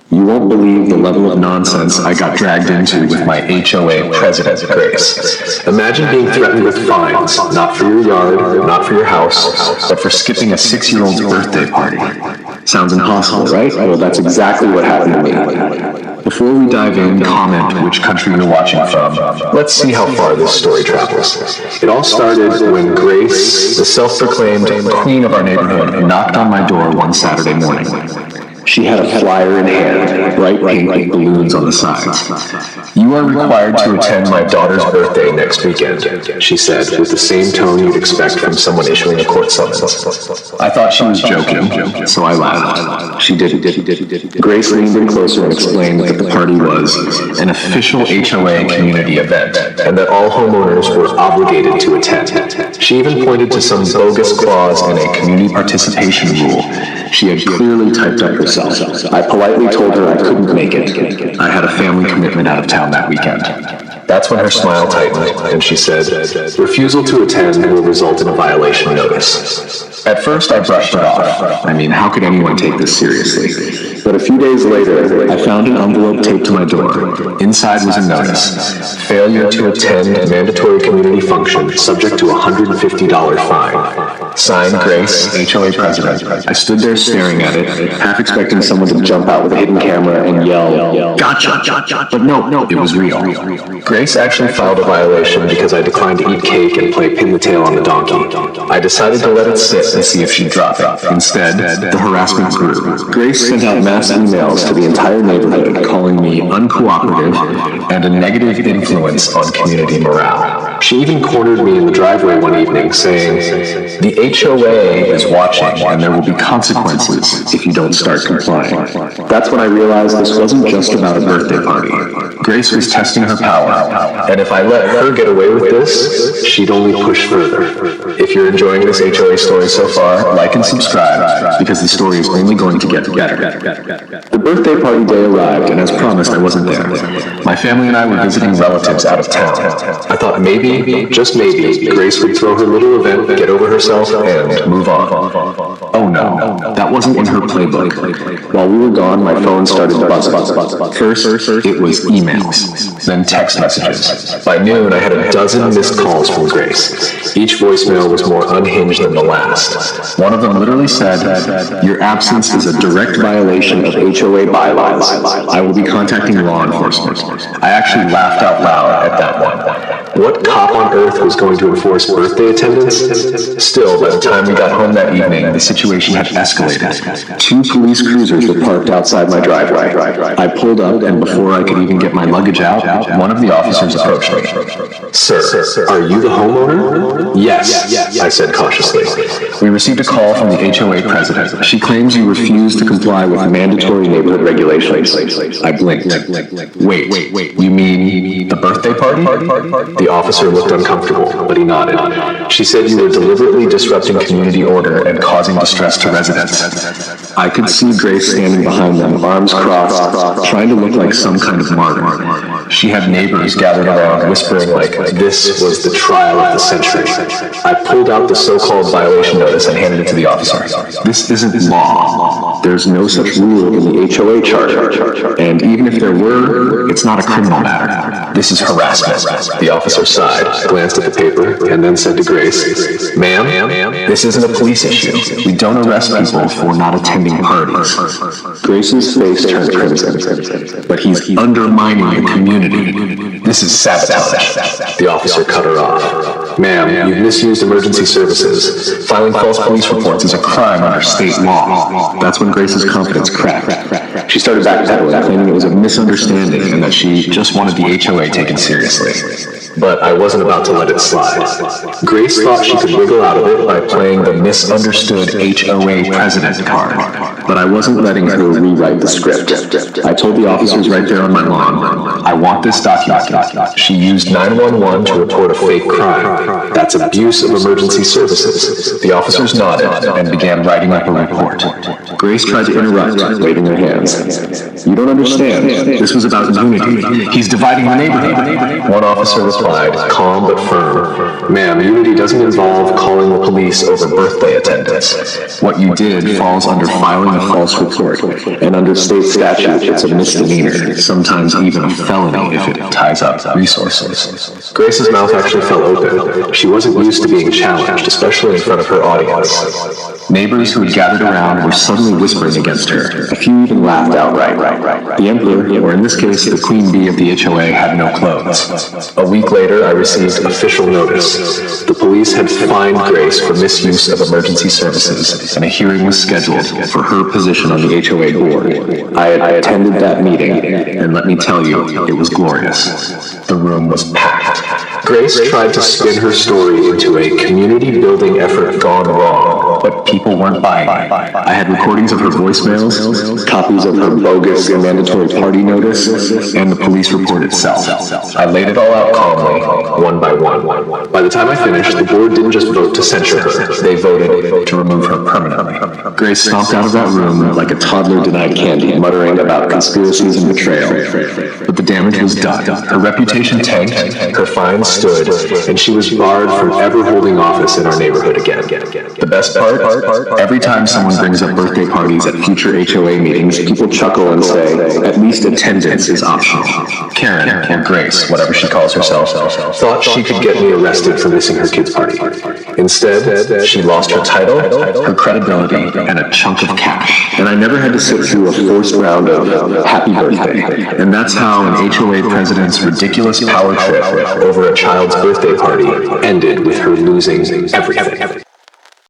You won't believe the level of nonsense I got dragged into with my HOA president, Grace. Imagine being threatened with fines, not for your yard, not for your house, but for skipping a 6-year-old's birthday party. Sounds impossible, right? Well, that's exactly what happened to me. Before we dive in, comment which country you're watching from. Let's see how far this story travels. It all started when Grace, the self-proclaimed queen of our neighborhood, knocked on my door one Saturday morning. She had a flyer in hand, bright pink with balloons on the sides. "You are required to attend my daughter's birthday next weekend," she said, with the same tone you'd expect from someone issuing a court summons. I thought she was joking, so I laughed. She didn't. Grace leaned in closer and explained that the party was an official HOA community event, and that all homeowners were obligated to attend. She even pointed to some bogus clause in a community participation rule she had clearly typed up herself. I politely told her I couldn't make it. I had a family commitment out of town that weekend. That's when her smile tightened, and she said, "Refusal to attend will result in a violation notice." At first, I brushed it off. I mean, how could anyone take this seriously? But a few days later, I found an envelope taped to my door. Inside was a notice. "Failure to attend mandatory community function, subject to a $150 fine." Signed, Grace, HOA president. I stood there staring at it, half expecting someone to jump out with a hidden camera and yell, "Gotcha!" But no, it was real. Grace actually filed a violation because I declined to eat cake and play pin the tail on the donkey. I decided to let it sit and see if she'd drop it. Instead, the harassment grew. Grace sent out mass emails to the entire neighborhood calling me uncooperative and a negative influence on community morale. She even cornered me in the driveway one evening, saying, "The HOA is watching, and there will be consequences if you don't start complying." That's when I realized this wasn't just about a birthday party. Grace was testing her power, and if I let her get away with this, she'd only push further. If you're enjoying this HOA story so far, like and subscribe, because the story is only going to get better. The birthday party day arrived, and as promised, I wasn't there. My family and I were visiting relatives out of town. I thought maybe, just maybe, Grace would throw her little event, get over herself, and move on. Oh no, that wasn't in her playbook. While we were gone, my phone started buzzing. First, it was emails, then text messages. By noon, I had a dozen missed calls from Grace. Each voicemail was more unhinged than the last. One of them literally said, "Your absence is a direct violation of HOA bylaws. I will be contacting law enforcement." I actually laughed out loud at that one. What cop on earth was going to enforce birthday attendance? Still, by the time we got home that evening, the situation had escalated. 2 police cruisers were parked outside my driveway. I pulled up, and before I could even get my luggage out, one of the officers approached me. "Sir, are you the homeowner?" "Yes," I said cautiously. "We received a call from the HOA president. She claims you refused to comply with mandatory neighborhood regulations." I blinked. Wait, you mean the birthday party? The officer looked uncomfortable, but he nodded. "She said you were deliberately disrupting community order and causing distress to residents." I could see Grace standing behind them, arms crossed, trying to look like some kind of martyr. She had neighbors gathered around whispering like this was the trial of the century. I pulled out the so-called violation notice and handed it to the officer. "This isn't law. There's no such rule in the HOA charter. And even if there were, it's not a criminal matter. This is harassment." The officer sighed, glanced at the paper, and then said to Grace, "Ma'am, this isn't a police issue. We don't arrest people for not attending parties." Grace's face turned crimson. "But he's undermining the community. This is sabotage." The officer cut her off. "Ma'am, you've misused emergency services. Filing false police reports is a crime under state law." That's when Grace's confidence cracked. She started backpedaling, claiming it was a misunderstanding and that she just wanted the HOA taken seriously. But I wasn't about to let it slide. Grace thought she could wiggle out of it by playing the misunderstood HOA president card. But I wasn't letting her rewrite the script. I told the officers right there on my lawn, "I want this documented. She used 911 to report a fake crime. That's abuse of emergency services." The officers nodded and began writing up a report. Grace tried to interrupt, waving her hands. "You don't understand. This was about unity. He's dividing the neighborhood. One officer replied, calm but firm, "Ma'am, unity doesn't involve calling the police over birthday attendance. What you did falls under filing a false report, and under state statute, it's a misdemeanor, sometimes even a felony if it ties up resources." Grace's mouth actually fell open. She wasn't used to being challenged, especially in front of her audience. Neighbors who had gathered around were suddenly whispering against her. A few even laughed outright. The emperor, or in this case the queen bee of the HOA, had no clothes. A week later, I received official notice. The police had fined Grace for misuse of emergency services, And a hearing was scheduled for her position on the HOA board. I had attended that meeting, and let me tell you, it was glorious. The room was packed. Grace tried to spin her story into a community-building effort gone wrong, But people weren't buying it. I had recordings of her voicemails, copies of her bogus and mandatory party notice, and the police report itself. I laid it all out calmly, one by one. By the time I finished, the board didn't just vote to censure her, they voted To remove her permanently. Grace stomped out of that room like a toddler denied candy, muttering about conspiracies and betrayal. But the damage was done. Her reputation tanked, her fine stood, and she was barred from ever holding office in our neighborhood again. The best part, every time someone brings up birthday parties at future HOA meetings, people chuckle and say, at least attendance is optional. Karen, or Grace, whatever she calls herself, Thought she could get me arrested for missing her kid's party. Instead, she lost her title, her credibility, and a chunk of cash. And I never had to sit through a forced round of happy birthday. And that's how an HOA president's ridiculous power trip over a child's birthday party ended with her losing everything.